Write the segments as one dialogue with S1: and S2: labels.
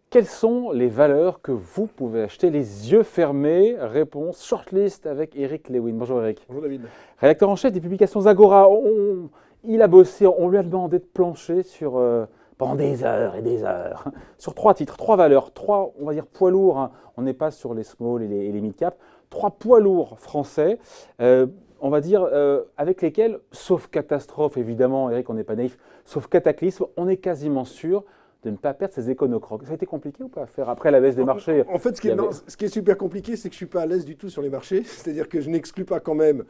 S1: Quelles sont les valeurs que vous pouvez acheter les yeux fermés? Réponse shortlist avec Eric Lewin. Bonjour Eric.
S2: Bonjour David.
S1: Rédacteur en chef des publications Agora. Il a bossé, on lui a demandé de plancher sur, pendant des heures et des heures sur 3 titres, 3 valeurs, 3, on va dire, poids lourds. Hein. On n'est pas sur les small et les mid-cap. 3 poids lourds français, on va dire, avec lesquels, sauf catastrophe évidemment, Eric, on n'est pas naïf, sauf cataclysme, on est quasiment sûr de ne pas perdre ses éconocroques. Ça a été compliqué ou pas à faire après la baisse des marchés?
S2: En fait, ce qui est super compliqué, c'est que je ne suis pas à l'aise du tout sur les marchés. C'est-à-dire que je n'exclus pas quand même.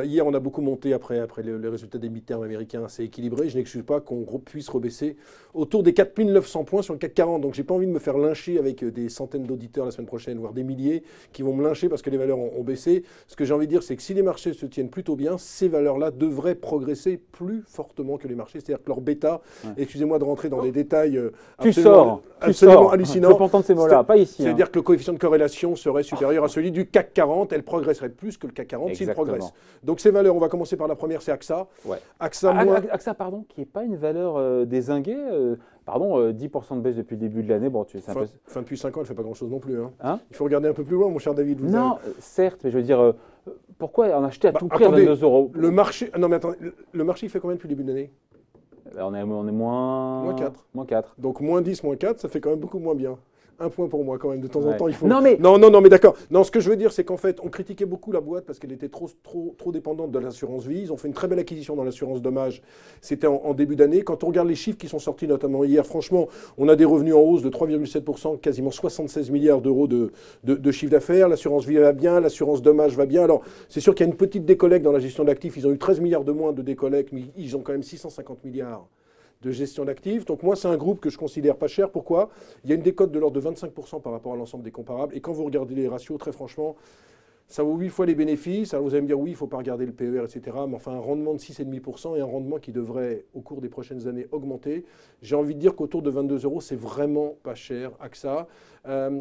S2: Hier, on a beaucoup monté après les résultats des midterms américains assez équilibrés. Je n'exclus pas qu'on puisse rebaisser autour des 4900 points sur le CAC 40. Donc, je n'ai pas envie de me faire lyncher avec des centaines d'auditeurs la semaine prochaine, voire des milliers, qui vont me lyncher parce que les valeurs ont baissé. Ce que j'ai envie de dire, c'est que si les marchés se tiennent plutôt bien, ces valeurs-là devraient progresser plus fortement que les marchés. C'est-à-dire que leur bêta, excusez-moi de rentrer dans des détails absolument hallucinant.
S1: Je peux pas entendre ces mots-là, pas ici.
S2: C'est-à-dire que le coefficient de corrélation serait supérieur à celui du CAC 40. Elle progresserait plus que le CAC 40 s'il progresse. Donc ces valeurs, on va commencer par la première, c'est AXA.
S1: Ouais.
S2: AXA,
S1: pardon, qui n'est pas une valeur dézinguée. 10% de baisse depuis le début de l'année. Bon,
S2: depuis 5 ans, elle ne fait pas grand-chose non plus. Hein. Il faut regarder un peu plus loin, mon cher David.
S1: Certes, mais je veux dire, pourquoi en acheter à tout prix à 22 €?
S2: Le marché, non mais attendez, le marché il fait combien depuis le début de l'année?
S1: On est moins
S2: 4.
S1: Moins 4.
S2: Donc moins 10, moins 4, ça fait quand même beaucoup moins bien. Un point pour moi quand même, de temps en temps il faut...
S1: Non mais
S2: d'accord. Non, ce que je veux dire c'est qu'en fait on critiquait beaucoup la boîte parce qu'elle était trop dépendante de l'assurance vie. Ils ont fait une très belle acquisition dans l'assurance dommage. C'était en début d'année. Quand on regarde les chiffres qui sont sortis notamment hier, franchement on a des revenus en hausse de 3,7%, quasiment 76 milliards d'euros de chiffre d'affaires. L'assurance vie va bien, l'assurance dommage va bien. Alors c'est sûr qu'il y a une petite décollecte dans la gestion d'actifs. Ils ont eu 13 milliards de moins de décollecte, mais ils ont quand même 650 milliards de gestion d'actifs. Donc moi, c'est un groupe que je considère pas cher. Pourquoi? Il y a une décote de l'ordre de 25% par rapport à l'ensemble des comparables. Et quand vous regardez les ratios, très franchement, ça vaut 8 fois les bénéfices. Alors vous allez me dire, oui, il ne faut pas regarder le PER, etc. Mais enfin, un rendement de 6,5% et un rendement qui devrait, au cours des prochaines années, augmenter. J'ai envie de dire qu'autour de 22 €, c'est vraiment pas cher, AXA.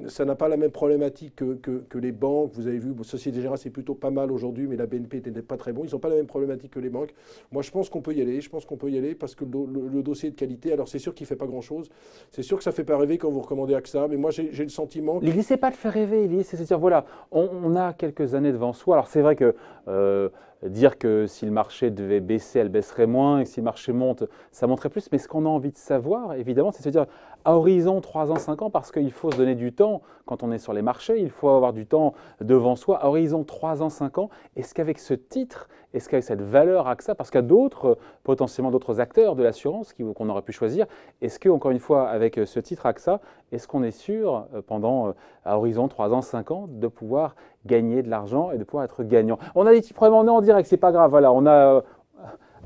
S2: Ça n'a pas la même problématique que les banques. Vous avez vu, Société Générale, c'est plutôt pas mal aujourd'hui, mais la BNP n'était pas très bon. Ils n'ont pas la même problématique que les banques. Moi, je pense qu'on peut y aller. Je pense qu'on peut y aller parce que le dossier est de qualité. Alors, c'est sûr qu'il ne fait pas grand-chose. C'est sûr que ça ne fait pas rêver quand vous recommandez AXA. Mais moi, j'ai le sentiment...
S1: L'idée, ce n'est pas de faire rêver. L'idée, c'est de se dire, voilà, on a quelques années devant soi. Alors, c'est vrai que... dire que si le marché devait baisser, elle baisserait moins, et que si le marché monte, ça monterait plus. Mais ce qu'on a envie de savoir, évidemment, c'est de se dire à horizon 3 ans, 5 ans, parce qu'il faut se donner du temps quand on est sur les marchés, il faut avoir du temps devant soi. À horizon 3 ans, 5 ans, est-ce qu'avec ce titre, est-ce qu'avec cette valeur AXA, parce qu'il y a d'autres, potentiellement d'autres acteurs de l'assurance qu'on aurait pu choisir, est-ce que, encore une fois, avec ce titre AXA, est-ce qu'on est sûr, pendant à horizon 3 ans, 5 ans, de pouvoir gagner de l'argent et de pouvoir être gagnant? On a des petits problèmes, on est en direct, c'est pas grave. Voilà, on a.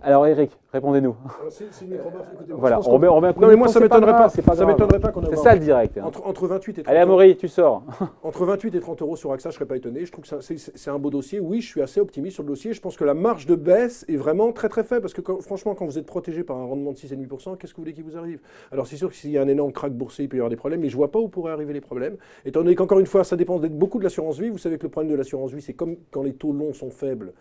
S1: Alors Eric, répondez-nous.
S2: C'est une micro-marche, écoutez,
S1: voilà, on met un coup
S2: non mais moi ça m'étonnerait pas.
S1: C'est pas
S2: ça m'étonnerait pas qu'on ait.
S1: C'est ça le direct.
S2: Entre 28 et 30
S1: Allez Amaury, tu sors.
S2: Entre 28 et 30 € sur AXA, je ne serais pas étonné. Je trouve que c'est un beau dossier. Oui, je suis assez optimiste sur le dossier. Je pense que la marge de baisse est vraiment très très faible parce que franchement, quand vous êtes protégé par un rendement de 6,5%, qu'est-ce que vous voulez qu'il vous arrive? Alors c'est sûr que s'il y a un énorme crack boursier, il peut y avoir des problèmes, mais je ne vois pas où pourraient arriver les problèmes. Étant donné qu'encore une fois, ça dépend beaucoup de l'assurance vie. Vous savez que le problème de l'assurance vie, c'est comme quand les taux longs sont faibles.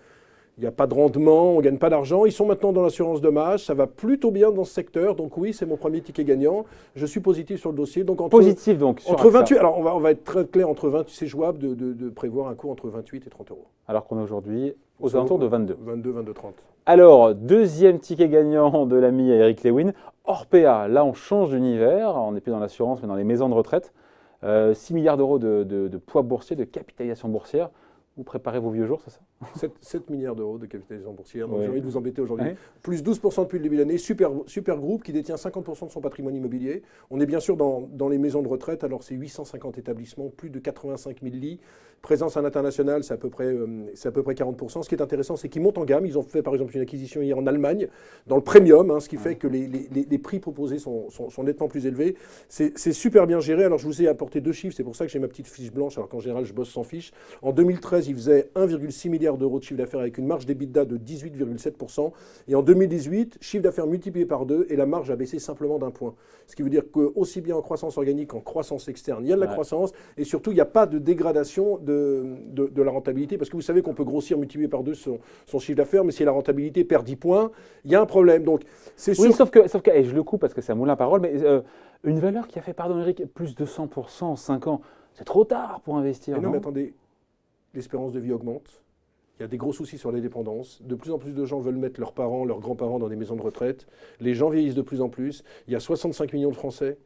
S2: Il n'y a pas de rendement, on ne gagne pas d'argent. Ils sont maintenant dans l'assurance dommage. Ça va plutôt bien dans ce secteur. Donc oui, c'est mon premier ticket gagnant. Je suis positif sur le dossier. Donc
S1: positif donc sur
S2: entre 28. Alors on va être très clair, entre 28, c'est jouable de prévoir un cours entre 28 et 30 €.
S1: Alors qu'on est aujourd'hui aux alentours de 22.
S2: 22, 22, 30.
S1: Alors, deuxième ticket gagnant de l'ami Eric Lewin, Orpea. Là, on change d'univers. On n'est plus dans l'assurance, mais dans les maisons de retraite. 6 milliards d'euros de poids boursier, de capitalisation boursière. Vous préparez vos vieux jours, c'est ça?
S2: 7 milliards d'euros de capitalisation boursière, donc
S1: oui.
S2: J'ai envie de vous embêter aujourd'hui.
S1: Oui.
S2: Plus 12% depuis le début de l'année, super groupe qui détient 50% de son patrimoine immobilier. On est bien sûr dans les maisons de retraite, alors c'est 850 établissements, plus de 85 000 lits. Présence à l'international, c'est à peu près 40%. Ce qui est intéressant, c'est qu'ils montent en gamme. Ils ont fait par exemple une acquisition hier en Allemagne, dans le premium, hein, ce qui fait que les prix proposés sont nettement plus élevés. C'est super bien géré. Alors je vous ai apporté 2 chiffres, c'est pour ça que j'ai ma petite fiche blanche, alors qu'en général je bosse sans fiche. En 2013, ils faisaient 1,6 milliard milliards d'euros de chiffre d'affaires avec une marge d'EBITDA de 18,7%. Et en 2018, chiffre d'affaires multiplié par 2 et la marge a baissé simplement d'un point. Ce qui veut dire qu'aussi bien en croissance organique qu'en croissance externe, il y a de la croissance et surtout, il n'y a pas de dégradation de la rentabilité. Parce que vous savez qu'on peut grossir, multiplier par 2 son chiffre d'affaires, mais si la rentabilité perd 10 points, il y a un problème. Donc, c'est sûr.
S1: Oui, sauf que et je le coupe parce que c'est un moulin à parole, mais une valeur qui a fait, pardon Eric, plus de 100% en 5 ans, c'est trop tard pour investir.
S2: Mais non, mais attendez, l'espérance de vie augmente. Il y a des gros soucis sur les dépendances. De plus en plus de gens veulent mettre leurs parents, leurs grands-parents dans des maisons de retraite. Les gens vieillissent de plus en plus. Il y a 65 millions de Français.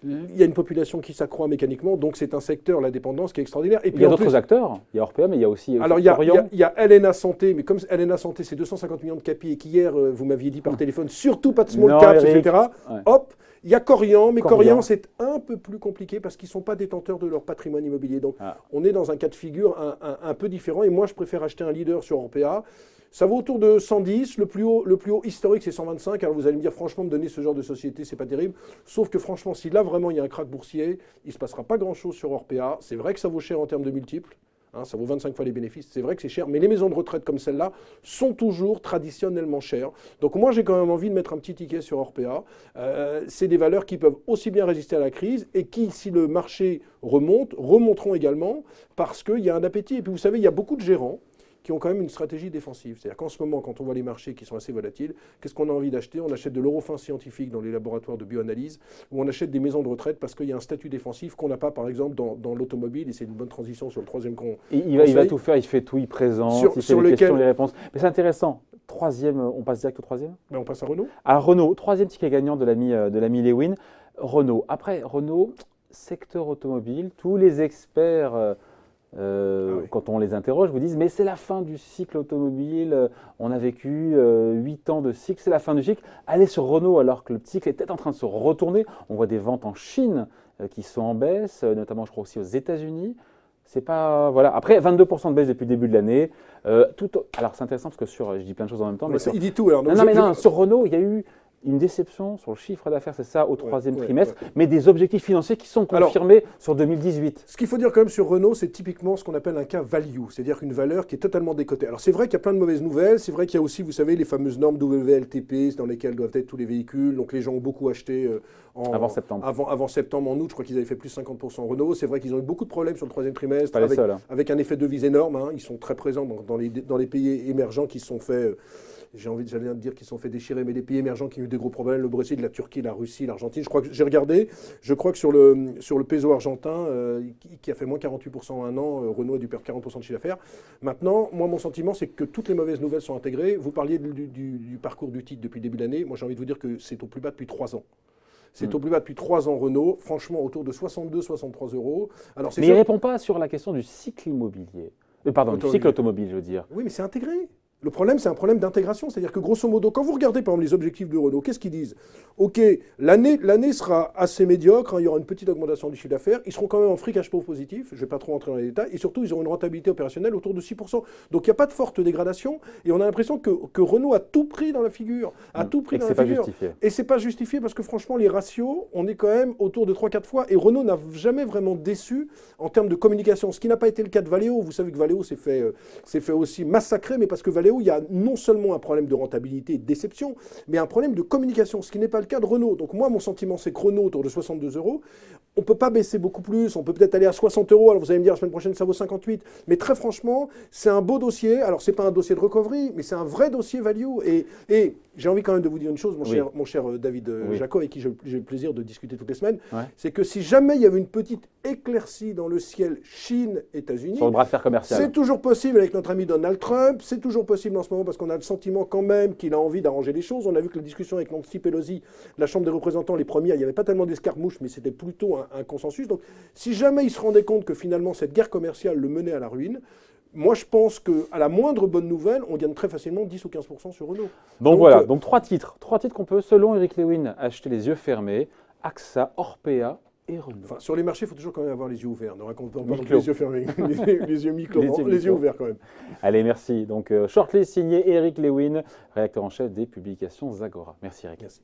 S2: Il y a une population qui s'accroît mécaniquement, donc c'est un secteur, la dépendance, qui est extraordinaire. Et puis
S1: il y a d'autres acteurs, il y a Orpea, mais il y a aussi
S2: alors il y a LNA Santé, mais comme LNA Santé, c'est 250 millions de capi, et qu'hier, vous m'aviez dit par téléphone, surtout pas de small caps, etc. Ouais. Hop, il y a Corian, mais Corian, c'est un peu plus compliqué parce qu'ils ne sont pas détenteurs de leur patrimoine immobilier. Donc on est dans un cas de figure un peu différent, et moi je préfère acheter un leader sur Orpea. Ça vaut autour de 110, le plus haut historique c'est 125, alors vous allez me dire franchement me donner ce genre de société c'est pas terrible, sauf que franchement si là vraiment il y a un krach boursier, il ne se passera pas grand chose sur Orpea, c'est vrai que ça vaut cher en termes de multiples, hein, ça vaut 25 fois les bénéfices, c'est vrai que c'est cher, mais les maisons de retraite comme celle-là sont toujours traditionnellement chères, donc moi j'ai quand même envie de mettre un petit ticket sur Orpea, c'est des valeurs qui peuvent aussi bien résister à la crise et qui si le marché remonteront également parce qu'il y a un appétit, et puis vous savez il y a beaucoup de gérants qui ont quand même une stratégie défensive. C'est-à-dire qu'en ce moment, quand on voit les marchés qui sont assez volatiles, qu'est-ce qu'on a envie d'acheter? On achète de l'Eurofin scientifique dans les laboratoires de bioanalyse, ou on achète des maisons de retraite parce qu'il y a un statut défensif qu'on n'a pas, par exemple, dans l'automobile, et c'est une bonne transition sur le troisième
S1: il va tout faire, il fait tout, il présente, il fait les questions, les réponses. Mais c'est intéressant. Troisième, on passe direct au troisième?
S2: Ben, on passe à Renault.
S1: Alors Renault, troisième ticket gagnant de l'ami Lewin. Renault. Après, Renault, secteur automobile, tous les experts... Quand on les interroge, vous disent mais c'est la fin du cycle automobile, on a vécu 8 ans de cycle, c'est la fin du cycle. Allez sur Renault alors que le cycle est peut-être en train de se retourner. On voit des ventes en Chine qui sont en baisse, notamment je crois aussi aux États-Unis. C'est pas voilà. Après 22% de baisse depuis le début de l'année. Alors c'est intéressant parce que je dis plein de choses en même temps. Mais
S2: il dit tout alors.
S1: Non, sur Renault il y a eu une déception sur le chiffre d'affaires, c'est ça, au troisième trimestre, mais des objectifs financiers qui sont confirmés sur 2018.
S2: Ce qu'il faut dire quand même sur Renault, c'est typiquement ce qu'on appelle un cas value, c'est-à-dire une valeur qui est totalement décotée. Alors c'est vrai qu'il y a plein de mauvaises nouvelles, c'est vrai qu'il y a aussi, vous savez, les fameuses normes WLTP dans lesquelles doivent être tous les véhicules, donc les gens ont beaucoup acheté
S1: avant septembre.
S2: Avant septembre, en août, je crois qu'ils avaient fait plus 50% Renault. C'est vrai qu'ils ont eu beaucoup de problèmes sur le troisième trimestre, avec un effet de devise énorme. Hein. Ils sont très présents dans les pays émergents qui se sont fait... j'allais dire qu'ils se sont fait déchirer, mais les pays émergents qui ont eu des gros problèmes, le Brésil, la Turquie, la Russie, l'Argentine. Je crois que j'ai regardé, je crois que sur le peso argentin, qui a fait moins 48% en un an, Renault a dû perdre 40% de chiffre d'affaires. Maintenant, moi, mon sentiment, c'est que toutes les mauvaises nouvelles sont intégrées. Vous parliez du parcours du titre depuis le début de l'année. Moi, j'ai envie de vous dire que c'est au plus bas depuis 3 ans. C'est au plus bas depuis 3 ans Renault, franchement autour de 62-63 €. Alors,
S1: mais il ne répond pas sur la question du cycle immobilier. Du cycle automobile, je veux dire.
S2: Oui, mais c'est intégré. Le problème, c'est un problème d'intégration. C'est-à-dire que grosso modo, quand vous regardez par exemple les objectifs de Renault, qu'est-ce qu'ils disent? OK, l'année sera assez médiocre, hein, il y aura une petite augmentation du chiffre d'affaires, ils seront quand même en free cash flow positif, je ne vais pas trop entrer dans les détails, et surtout, ils auront une rentabilité opérationnelle autour de 6%. Donc il n'y a pas de forte dégradation, et on a l'impression que Renault a tout pris dans la figure. Et ce n'est pas justifié parce que franchement, les ratios, on est quand même autour de 3-4 fois, et Renault n'a jamais vraiment déçu en termes de communication, ce qui n'a pas été le cas de Valeo. Vous savez que Valeo s'est fait aussi massacrer, mais parce que Valeo, il y a non seulement un problème de rentabilité et de déception, mais un problème de communication, ce qui n'est pas le cas de Renault. Donc moi, mon sentiment, c'est que Renault, autour de 62 €, on ne peut pas baisser beaucoup plus, on peut peut-être aller à 60 €, alors vous allez me dire, la semaine prochaine, ça vaut 58, mais très franchement, c'est un beau dossier. Alors, ce n'est pas un dossier de recovery, mais c'est un vrai dossier value. Et j'ai envie quand même de vous dire une chose, mon cher David Jaco, avec qui j'ai le plaisir de discuter toutes les semaines, c'est que si jamais il y avait une petite éclaircie dans le ciel Chine-États-Unis,
S1: sur le bras de fer commercial,
S2: c'est toujours possible avec notre ami Donald Trump, c'est toujours possible en ce moment parce qu'on a le sentiment quand même qu'il a envie d'arranger les choses. On a vu que la discussion avec Nancy Pelosi, la Chambre des représentants, les premières, il n'y avait pas tellement d'escarmouches, mais c'était plutôt un consensus. Donc si jamais il se rendait compte que finalement cette guerre commerciale le menait à la ruine, moi, je pense qu'à la moindre bonne nouvelle, on gagne très facilement 10 ou 15% sur Renault.
S1: Donc voilà, donc trois titres qu'on peut, selon Eric Lewin, acheter les yeux fermés: AXA, Orpea et Renault.
S2: Enfin, sur les marchés, il faut toujours quand même avoir les yeux ouverts. Ne raconte pas les yeux fermés, les yeux mi-clos, les yeux ouverts quand même.
S1: Allez, merci. Donc, shortlist signé Eric Lewin, rédacteur en chef des publications Zagora. Merci Eric.
S2: Merci.